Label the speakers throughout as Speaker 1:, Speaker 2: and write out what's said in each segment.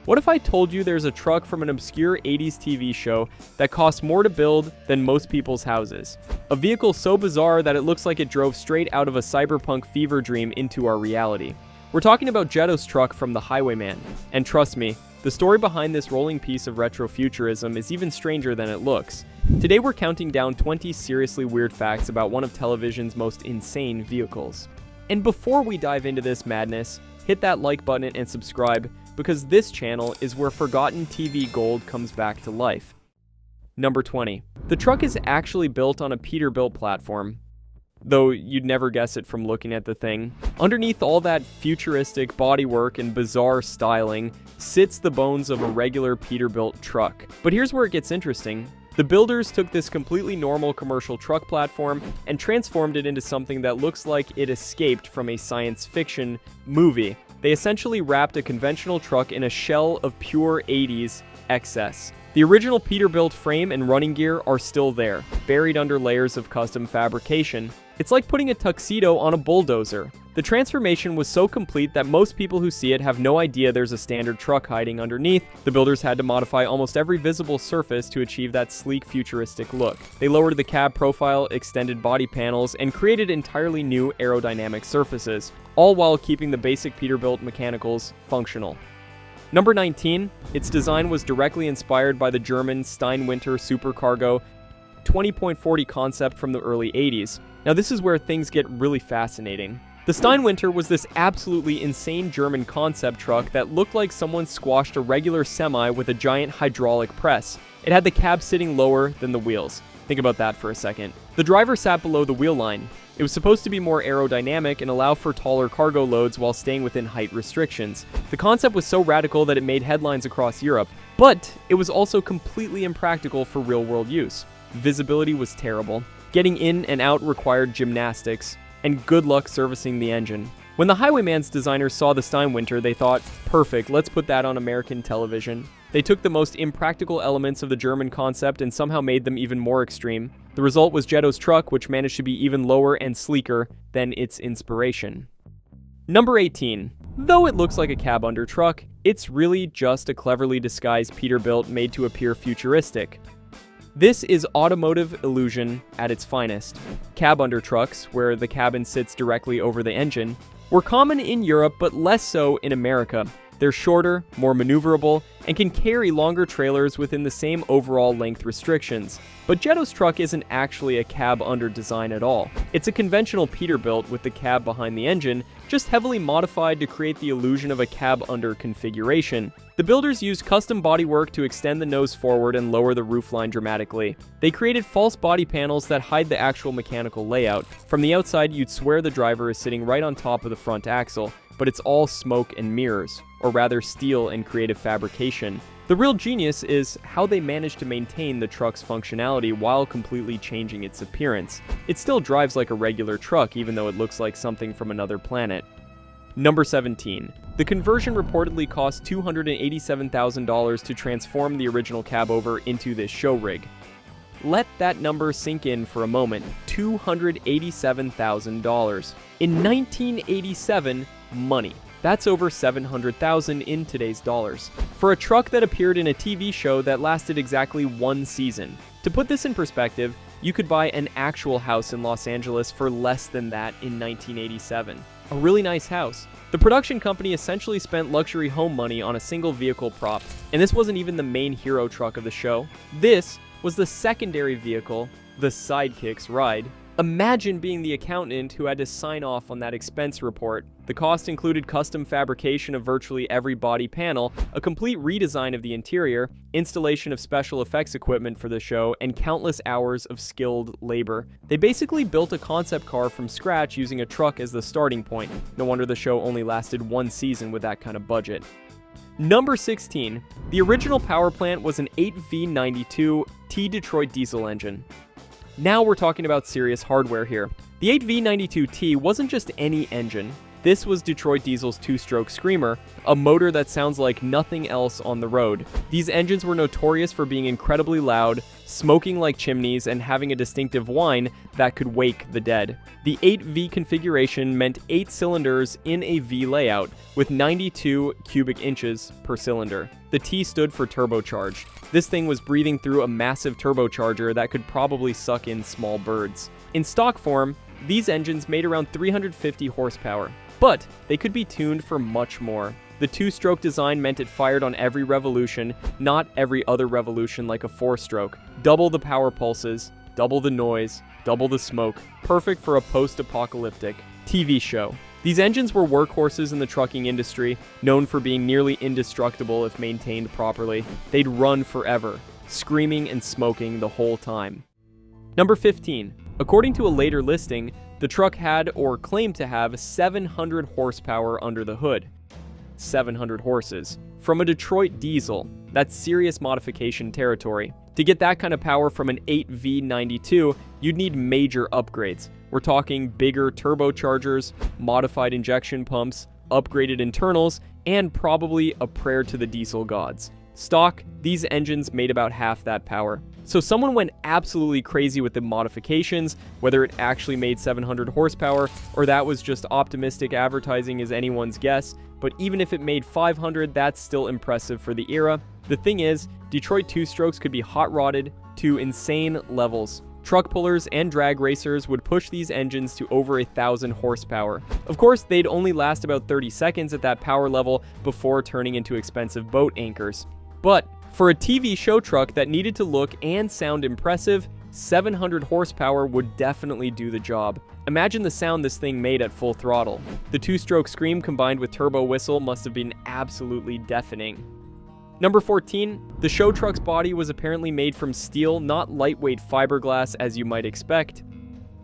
Speaker 1: What if I told you there's a truck from an obscure 80s TV show that costs more to build than most people's houses? A vehicle so bizarre that it looks like it drove straight out of a cyberpunk fever dream into our reality. We're talking about Jetto's truck from the Highwayman. And trust me, the story behind this rolling piece of retrofuturism is even stranger than it looks. Today we're counting down 20 seriously weird facts about one of television's most insane vehicles. And before we dive into this madness, hit that like button and subscribe, because this channel is where forgotten TV gold comes back to life. Number 20. The truck is actually built on a Peterbilt platform, though you'd never guess it from looking at the thing. Underneath all that futuristic bodywork and bizarre styling sits the bones of a regular Peterbilt truck. But here's where it gets interesting. The builders took this completely normal commercial truck platform and transformed it into something that looks like it escaped from a science fiction movie. They essentially wrapped a conventional truck in a shell of pure 80s excess. The original Peterbilt frame and running gear are still there, buried under layers of custom fabrication. It's like putting a tuxedo on a bulldozer. The transformation was so complete that most people who see it have no idea there's a standard truck hiding underneath. The builders had to modify almost every visible surface to achieve that sleek, futuristic look. They lowered the cab profile, extended body panels, and created entirely new aerodynamic surfaces, all while keeping the basic Peterbilt mechanicals functional. Number 19, its design was directly inspired by the German Steinwinter Supercargo 20.40 concept from the early 80s. Now this is where things get really fascinating. The Steinwinter was this absolutely insane German concept truck that looked like someone squashed a regular semi with a giant hydraulic press. It had the cab sitting lower than the wheels. Think about that for a second. The driver sat below the wheel line. It was supposed to be more aerodynamic and allow for taller cargo loads while staying within height restrictions. The concept was so radical that it made headlines across Europe, but it was also completely impractical for real-world use. Visibility was terrible. Getting in and out required gymnastics, and good luck servicing the engine. When the Highwayman's designers saw the Steinwinter, they thought, perfect, let's put that on American television. They took the most impractical elements of the German concept and somehow made them even more extreme. The result was Jetto's truck, which managed to be even lower and sleeker than its inspiration. Number 18. Though it looks like a cab under truck, it's really just a cleverly disguised Peterbilt made to appear futuristic. This is automotive illusion at its finest. Cab under trucks, where the cabin sits directly over the engine, were common in Europe but less so in America. They're shorter, more maneuverable, and can carry longer trailers within the same overall length restrictions. But Jetto's truck isn't actually a cab under design at all. It's a conventional Peterbilt with the cab behind the engine, just heavily modified to create the illusion of a cab under configuration. The builders used custom bodywork to extend the nose forward and lower the roofline dramatically. They created false body panels that hide the actual mechanical layout. From the outside, you'd swear the driver is sitting right on top of the front axle, but it's all smoke and mirrors, or rather steel and creative fabrication. The real genius is how they managed to maintain the truck's functionality while completely changing its appearance. It still drives like a regular truck, even though it looks like something from another planet. Number 17. The conversion reportedly cost $287,000 to transform the original cabover into this show rig. Let that number sink in for a moment. $287,000. In 1987, money. That's over $700,000 in today's dollars. For a truck that appeared in a TV show that lasted exactly one season. To put this in perspective, you could buy an actual house in Los Angeles for less than that in 1987. A really nice house. The production company essentially spent luxury home money on a single vehicle prop, and this wasn't even the main hero truck of the show. This was the secondary vehicle, the sidekick's ride. Imagine being the accountant who had to sign off on that expense report. The cost included custom fabrication of virtually every body panel, a complete redesign of the interior, installation of special effects equipment for the show, and countless hours of skilled labor. They basically built a concept car from scratch using a truck as the starting point. No wonder the show only lasted one season with that kind of budget. Number 16. The original power plant was an 8V92 T Detroit diesel engine. Now we're talking about serious hardware here. The 8V92T wasn't just any engine. This was Detroit Diesel's two-stroke screamer, a motor that sounds like nothing else on the road. These engines were notorious for being incredibly loud, smoking like chimneys and having a distinctive whine that could wake the dead. The 8V configuration meant 8 cylinders in a V layout, with 92 cubic inches per cylinder. The T stood for turbocharged. This thing was breathing through a massive turbocharger that could probably suck in small birds. In stock form, these engines made around 350 horsepower, but they could be tuned for much more. The 2-stroke design meant it fired on every revolution, not every other revolution like a 4-stroke. Double the power pulses, double the noise, double the smoke. Perfect for a post-apocalyptic TV show. These engines were workhorses in the trucking industry, known for being nearly indestructible if maintained properly. They'd run forever, screaming and smoking the whole time. Number 15. According to a later listing, the truck had or claimed to have 700 horsepower under the hood. 700 horses. From a Detroit diesel, that's serious modification territory. To get that kind of power from an 8V92, you'd need major upgrades. We're talking bigger turbochargers, modified injection pumps, upgraded internals, and probably a prayer to the diesel gods. Stock, these engines made about half that power. So someone went absolutely crazy with the modifications, whether it actually made 700 horsepower or that was just optimistic advertising is anyone's guess, but even if it made 500, that's still impressive for the era. The thing is, Detroit 2-strokes could be hot-rodded to insane levels. Truck pullers and drag racers would push these engines to over 1,000 horsepower. Of course, they'd only last about 30 seconds at that power level before turning into expensive boat anchors. But for a TV show truck that needed to look and sound impressive, 700 horsepower would definitely do the job. Imagine the sound this thing made at full throttle. The 2-stroke scream combined with turbo whistle must have been absolutely deafening. Number 14, the show truck's body was apparently made from steel, not lightweight fiberglass as you might expect.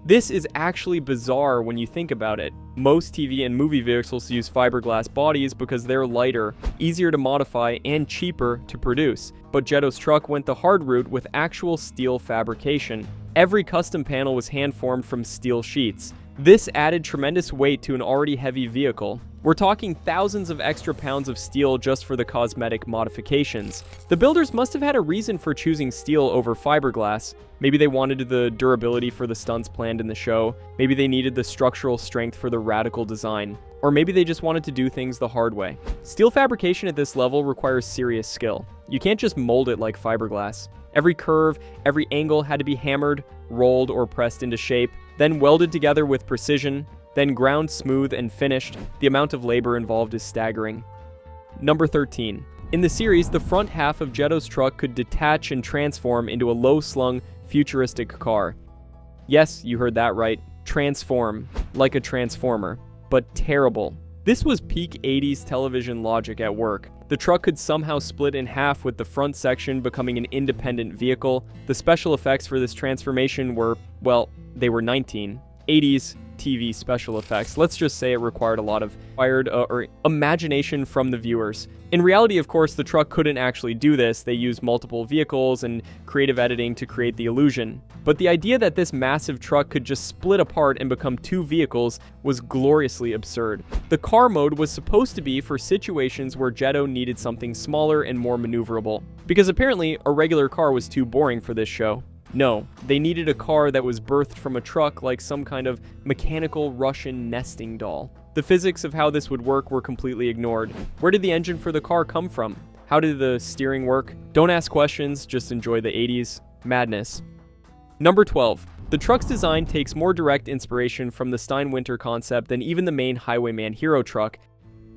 Speaker 1: This is actually bizarre when you think about it. Most TV and movie vehicles use fiberglass bodies because they're lighter, easier to modify, and cheaper to produce. But Jetto's truck went the hard route with actual steel fabrication. Every custom panel was hand-formed from steel sheets. This added tremendous weight to an already heavy vehicle. We're talking thousands of extra pounds of steel just for the cosmetic modifications. The builders must have had a reason for choosing steel over fiberglass. Maybe they wanted the durability for the stunts planned in the show. Maybe they needed the structural strength for the radical design. Or maybe they just wanted to do things the hard way. Steel fabrication at this level requires serious skill. You can't just mold it like fiberglass. Every curve, every angle had to be hammered, rolled, or pressed into shape, then welded together with precision, then ground smooth and finished. The amount of labor involved is staggering. Number 13. In the series, the front half of Jetto's truck could detach and transform into a low-slung, futuristic car. Yes, you heard that right. Transform, like a transformer, but terrible. This was peak 80s television logic at work. The truck could somehow split in half with the front section becoming an independent vehicle. The special effects for this transformation were, well, they were 1980s TV special effects. Let's just say it required a lot of imagination from the viewers. In reality, of course, the truck couldn't actually do this. They used multiple vehicles and creative editing to create the illusion. But the idea that this massive truck could just split apart and become 2 vehicles was gloriously absurd. The car mode was supposed to be for situations where Jetto needed something smaller and more maneuverable. Because apparently, a regular car was too boring for this show. No, they needed a car that was birthed from a truck like some kind of mechanical Russian nesting doll. The physics of how this would work were completely ignored. Where did the engine for the car come from? How did the steering work? Don't ask questions, just enjoy the 80s madness. Number 12. The truck's design takes more direct inspiration from the Steinwinter concept than even the main Highwayman hero truck.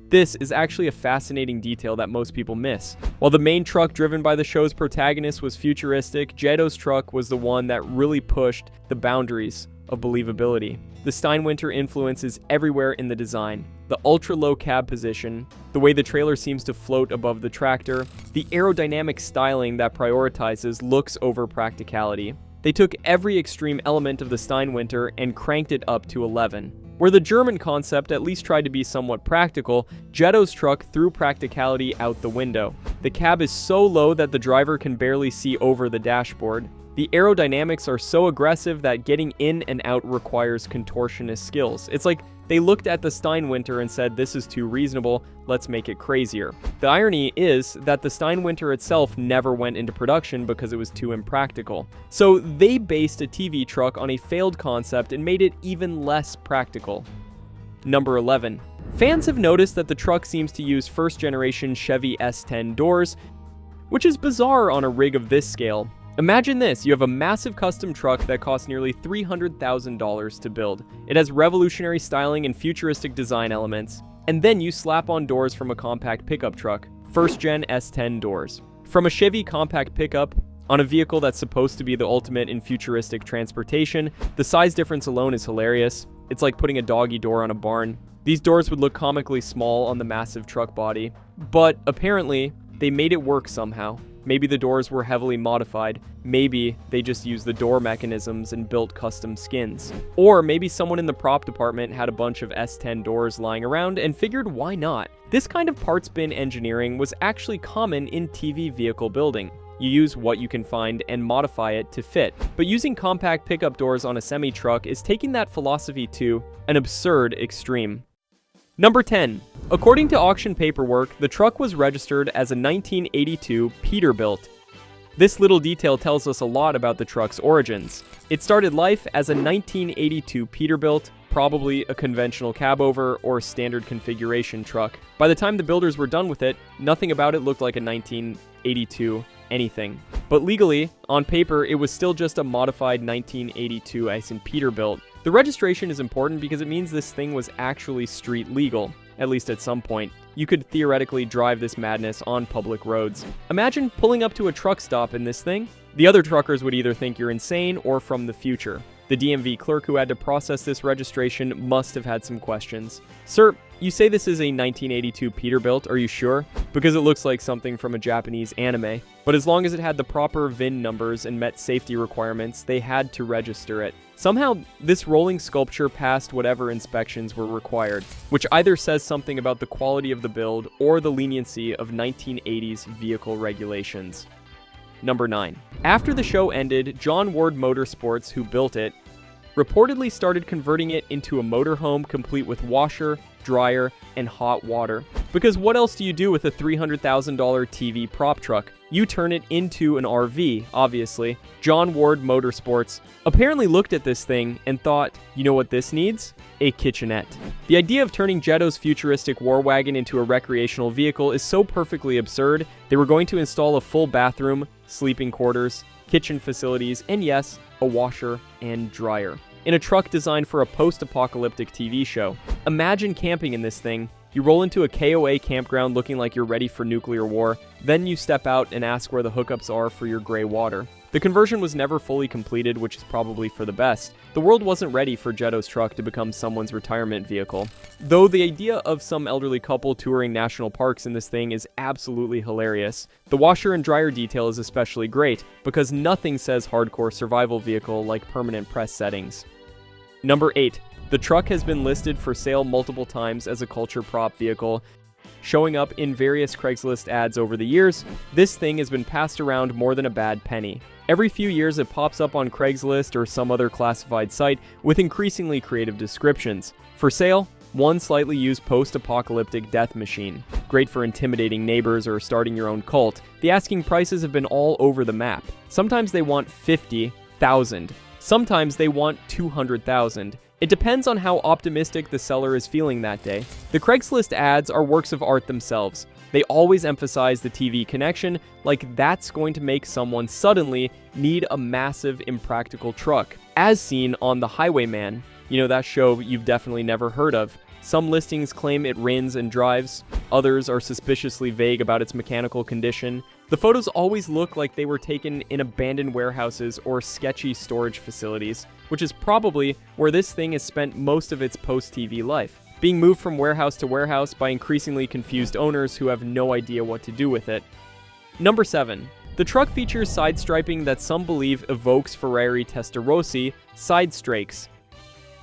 Speaker 1: This is actually a fascinating detail that most people miss. While the main truck driven by the show's protagonist was futuristic, Jetto's truck was the one that really pushed the boundaries of believability. The Steinwinter influence is everywhere in the design. The ultra-low cab position, the way the trailer seems to float above the tractor, the aerodynamic styling that prioritizes looks over practicality. They took every extreme element of the Steinwinter and cranked it up to 11. Where the German concept at least tried to be somewhat practical, Jetto's truck threw practicality out the window. The cab is so low that the driver can barely see over the dashboard. The aerodynamics are so aggressive that getting in and out requires contortionist skills. It's like they looked at the Steinwinter and said, this is too reasonable, let's make it crazier. The irony is that the Steinwinter itself never went into production because it was too impractical. So they based a TV truck on a failed concept and made it even less practical. Number 11. Fans have noticed that the truck seems to use first-generation Chevy S-ten doors, which is bizarre on a rig of this scale. Imagine this, you have a massive custom truck that costs nearly $300,000 to build. It has revolutionary styling and futuristic design elements, and then you slap on doors from a compact pickup truck, first-gen S-ten doors. From a Chevy compact pickup, on a vehicle that's supposed to be the ultimate in futuristic transportation, the size difference alone is hilarious. It's like putting a doggy door on a barn. These doors would look comically small on the massive truck body, but apparently, they made it work somehow. Maybe the doors were heavily modified. Maybe they just used the door mechanisms and built custom skins. Or maybe someone in the prop department had a bunch of S-ten doors lying around and figured why not. This kind of parts bin engineering was actually common in TV vehicle building. You use what you can find and modify it to fit. But using compact pickup doors on a semi-truck is taking that philosophy to an absurd extreme. Number 10. According to auction paperwork, the truck was registered as a 1982 Peterbilt. This little detail tells us a lot about the truck's origins. It started life as a 1982 Peterbilt, probably a conventional cabover or standard configuration truck. By the time the builders were done with it, nothing about it looked like a 1982 anything. But legally, on paper, it was still just a modified 1982 Peterbilt. The registration is important because it means this thing was actually street legal, at least at some point. You could theoretically drive this madness on public roads. Imagine pulling up to a truck stop in this thing. The other truckers would either think you're insane or from the future. The DMV clerk who had to process this registration must have had some questions. Sir, you say this is a 1982 Peterbilt, are you sure? Because it looks like something from a Japanese anime. But as long as it had the proper VIN numbers and met safety requirements, they had to register it. Somehow, this rolling sculpture passed whatever inspections were required, which either says something about the quality of the build or the leniency of 1980s vehicle regulations. Number 9. After the show ended, Jon Ward Motor Sports, who built it, reportedly started converting it into a motorhome complete with washer, dryer, and hot water. Because what else do you do with a $300,000 TV prop truck? You turn it into an RV, obviously. Jon Ward Motor Sports apparently looked at this thing and thought, you know what this needs? A kitchenette. The idea of turning Jetto's futuristic war wagon into a recreational vehicle is so perfectly absurd, they were going to install a full bathroom, sleeping quarters, kitchen facilities, and yes, a washer and dryer. In a truck designed for a post-apocalyptic TV show. Imagine camping in this thing. You roll into a KOA campground looking like you're ready for nuclear war, then you step out and ask where the hookups are for your gray water. The conversion was never fully completed, which is probably for the best. The world wasn't ready for Jetto's truck to become someone's retirement vehicle. Though the idea of some elderly couple touring national parks in this thing is absolutely hilarious. The washer and dryer detail is especially great, because nothing says hardcore survival vehicle like permanent press settings. Number 8. The truck has been listed for sale multiple times as a culture prop vehicle. Showing up in various Craigslist ads over the years, this thing has been passed around more than a bad penny. Every few years it pops up on Craigslist or some other classified site with increasingly creative descriptions. For sale, one slightly used post-apocalyptic death machine. Great for intimidating neighbors or starting your own cult. The asking prices have been all over the map. Sometimes they want $50,000. Sometimes they want $200,000. It depends on how optimistic the seller is feeling that day. The Craigslist ads are works of art themselves. They always emphasize the TV connection, like that's going to make someone suddenly need a massive, impractical truck, as seen on the Highwayman. You know, that show you've definitely never heard of. Some listings claim it rins and drives. Others are suspiciously vague about its mechanical condition. The photos always look like they were taken in abandoned warehouses or sketchy storage facilities, which is probably where this thing has spent most of its post-TV life, being moved from warehouse to warehouse by increasingly confused owners who have no idea what to do with it. Number 7. The truck features side striping that some believe evokes Ferrari Testarossa side strakes.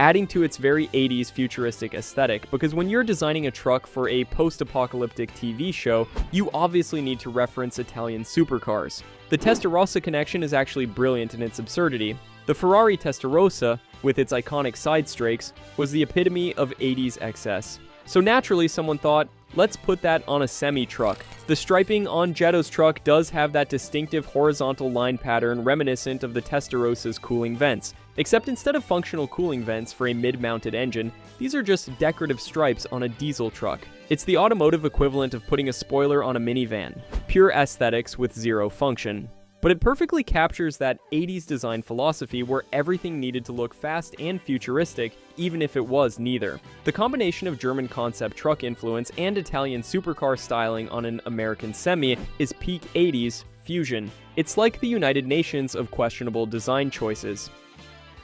Speaker 1: adding to its very 80s futuristic aesthetic, because when you're designing a truck for a post-apocalyptic TV show, you obviously need to reference Italian supercars. The Testarossa connection is actually brilliant in its absurdity. The Ferrari Testarossa, with its iconic side strakes, was the epitome of 80s excess. So naturally, someone thought, let's put that on a semi-truck. The striping on Jetto's truck does have that distinctive horizontal line pattern reminiscent of the Testarossa's cooling vents, except instead of functional cooling vents for a mid-mounted engine, these are just decorative stripes on a diesel truck. It's the automotive equivalent of putting a spoiler on a minivan. Pure aesthetics with zero function. But it perfectly captures that 80s design philosophy where everything needed to look fast and futuristic, even if it was neither. The combination of German concept truck influence and Italian supercar styling on an American semi is peak 80s fusion. It's like the United Nations of questionable design choices.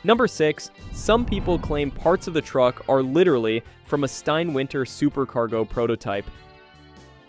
Speaker 1: Number 6, some people claim parts of the truck are literally from a Steinwinter Supercargo prototype,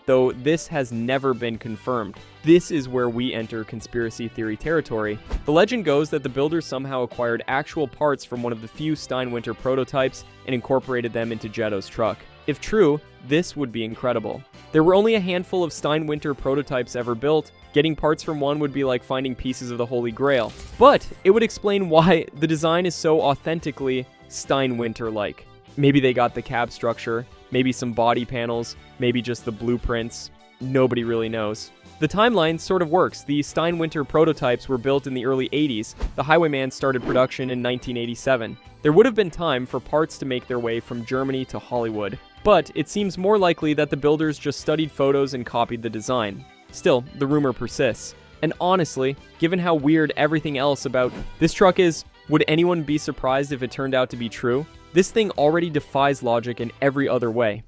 Speaker 1: though this has never been confirmed. This is where we enter conspiracy theory territory. The legend goes that the builders somehow acquired actual parts from one of the few Steinwinter prototypes and incorporated them into Jetto's truck. If true, this would be incredible. There were only a handful of Steinwinter prototypes ever built. Getting parts from one would be like finding pieces of the Holy Grail. But it would explain why the design is so authentically Steinwinter-like. Maybe they got the cab structure, maybe some body panels, maybe just the blueprints. Nobody really knows. The timeline sort of works. The Steinwinter prototypes were built in the early 80s. The Highwayman started production in 1987. There would have been time for parts to make their way from Germany to Hollywood, but it seems more likely that the builders just studied photos and copied the design. Still, the rumor persists. And honestly, given how weird everything else about this truck is, would anyone be surprised if it turned out to be true? This thing already defies logic in every other way.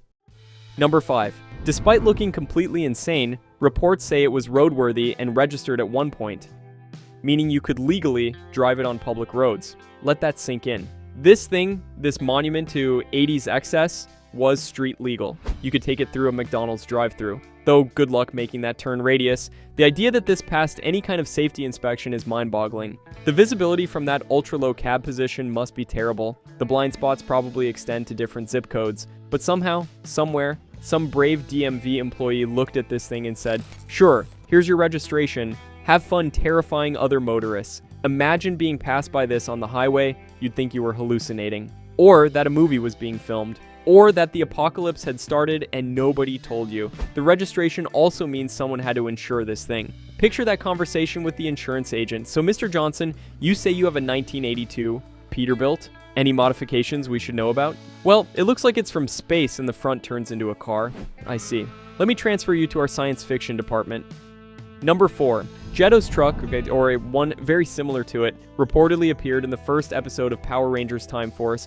Speaker 1: Number 5. Despite looking completely insane, reports say it was roadworthy and registered at one point, meaning you could legally drive it on public roads. Let that sink in. This thing, this monument to 80s excess, was street legal. You could take it through a McDonald's drive-thru. Though good luck making that turn radius, the idea that this passed any kind of safety inspection is mind-boggling. The visibility from that ultra-low cab position must be terrible. The blind spots probably extend to different zip codes, but somehow, somewhere, some brave DMV employee looked at this thing and said, "Sure, here's your registration. Have fun terrifying other motorists." Imagine being passed by this on the highway, you'd think you were hallucinating. Or that a movie was being filmed. Or that the apocalypse had started and nobody told you. The registration also means someone had to insure this thing. Picture that conversation with the insurance agent. "So Mr. Johnson, you say you have a 1982 Peterbilt? Any modifications we should know about?" "Well, it looks like it's from space and the front turns into a car." "I see. Let me transfer you to our science fiction department." Number 4. Jetto's truck, or one very similar to it, reportedly appeared in the first episode of Power Rangers Time Force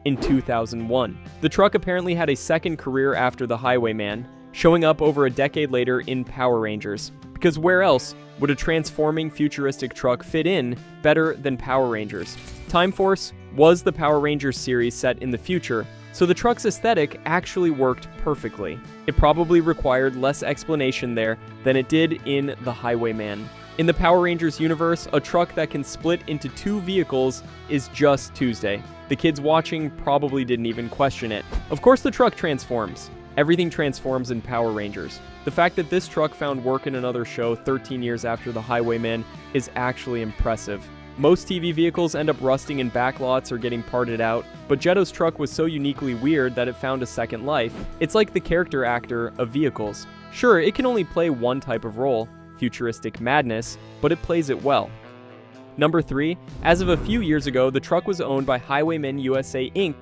Speaker 1: in 2001. The truck apparently had a second career after the Highwayman, showing up over a decade later in Power Rangers. Because where else would a transforming futuristic truck fit in better than Power Rangers? Time Force was the Power Rangers series set in the future, so the truck's aesthetic actually worked perfectly. It probably required less explanation there than it did in the Highwayman. In the Power Rangers universe, a truck that can split into two vehicles is just Tuesday. The kids watching probably didn't even question it. Of course the truck transforms. Everything transforms in Power Rangers. The fact that this truck found work in another show 13 years after the Highwayman is actually impressive. Most TV vehicles end up rusting in backlots or getting parted out, but Jetto's truck was so uniquely weird that it found a second life. It's like the character actor of vehicles. Sure, it can only play one type of role, futuristic madness, but it plays it well. Number 3, as of a few years ago, the truck was owned by Highwaymen USA Ink,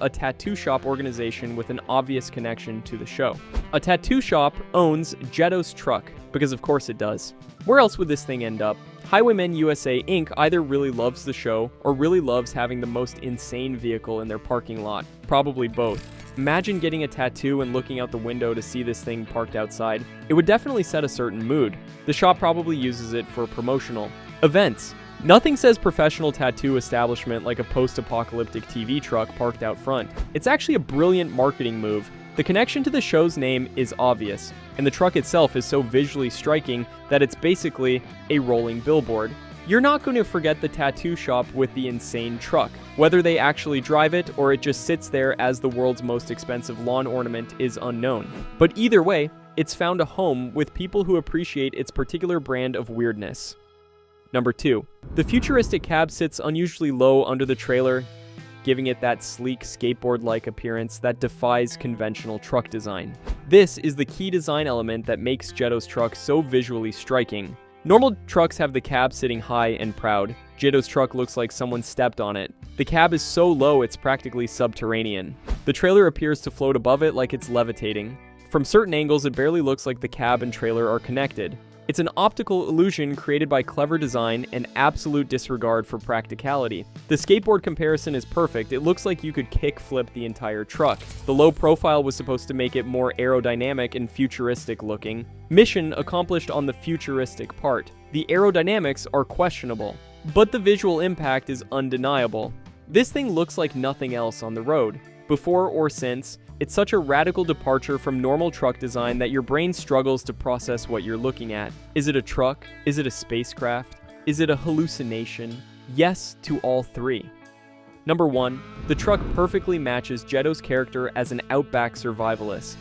Speaker 1: a tattoo shop organization with an obvious connection to the show. A tattoo shop owns Jetto's truck, because of course it does. Where else would this thing end up? Highwaymen USA Ink either really loves the show or really loves having the most insane vehicle in their parking lot. Probably both. Imagine getting a tattoo and looking out the window to see this thing parked outside. It would definitely set a certain mood. The shop probably uses it for promotional events. Nothing says professional tattoo establishment like a post-apocalyptic TV truck parked out front. It's actually a brilliant marketing move. The connection to the show's name is obvious, and the truck itself is so visually striking that it's basically a rolling billboard. You're not going to forget the tattoo shop with the insane truck. Whether they actually drive it or it just sits there as the world's most expensive lawn ornament is unknown. But either way, it's found a home with people who appreciate its particular brand of weirdness. Number 2. The futuristic cab sits unusually low under the trailer, giving it that sleek skateboard-like appearance that defies conventional truck design. This is the key design element that makes Jetto's truck so visually striking. Normal trucks have the cab sitting high and proud. Jetto's truck looks like someone stepped on it. The cab is so low it's practically subterranean. The trailer appears to float above it like it's levitating. From certain angles, it barely looks like the cab and trailer are connected. It's an optical illusion created by clever design and absolute disregard for practicality. The skateboard comparison is perfect. It looks like you could kick flip the entire truck. The low profile was supposed to make it more aerodynamic and futuristic looking. Mission accomplished on the futuristic part. The aerodynamics are questionable, but the visual impact is undeniable. This thing looks like nothing else on the road. Before or since, it's such a radical departure from normal truck design that your brain struggles to process what you're looking at. Is it a truck? Is it a spacecraft? Is it a hallucination? Yes to all three. Number 1. The truck perfectly matches Jetto's character as an outback survivalist,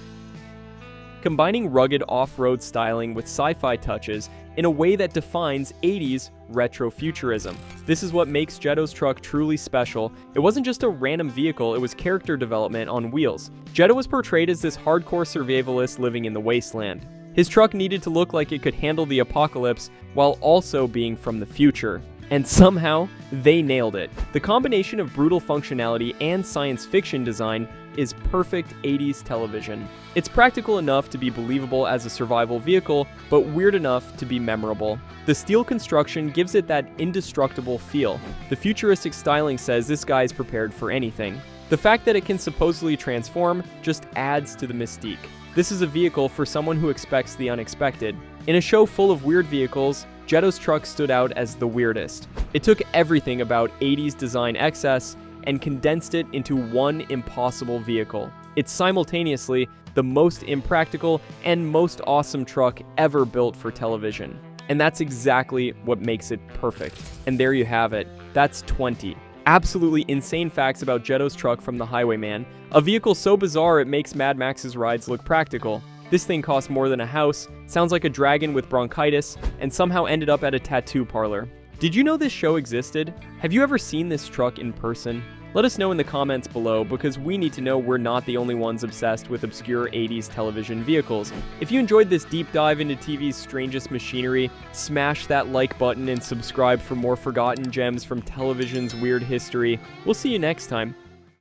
Speaker 1: combining rugged off-road styling with sci-fi touches in a way that defines 80s retrofuturism. This is what makes Jetto's truck truly special. It wasn't just a random vehicle, it was character development on wheels. Jetto was portrayed as this hardcore survivalist living in the wasteland. His truck needed to look like it could handle the apocalypse while also being from the future. And somehow, they nailed it. The combination of brutal functionality and science fiction design is perfect 80s television. It's practical enough to be believable as a survival vehicle, but weird enough to be memorable. The steel construction gives it that indestructible feel. The futuristic styling says this guy is prepared for anything. The fact that it can supposedly transform just adds to the mystique. This is a vehicle for someone who expects the unexpected. In a show full of weird vehicles, Jetto's truck stood out as the weirdest. It took everything about 80s design excess and condensed it into one impossible vehicle. It's simultaneously the most impractical and most awesome truck ever built for television. And that's exactly what makes it perfect. And there you have it. That's 20 absolutely insane facts about Jetto's truck from the Highwayman, a vehicle so bizarre it makes Mad Max's rides look practical. This thing costs more than a house, sounds like a dragon with bronchitis, and somehow ended up at a tattoo parlor. Did you know this show existed? Have you ever seen this truck in person? Let us know in the comments below, because we need to know we're not the only ones obsessed with obscure 80s television vehicles. If you enjoyed this deep dive into TV's strangest machinery, smash that like button and subscribe for more forgotten gems from television's weird history. We'll see you next time.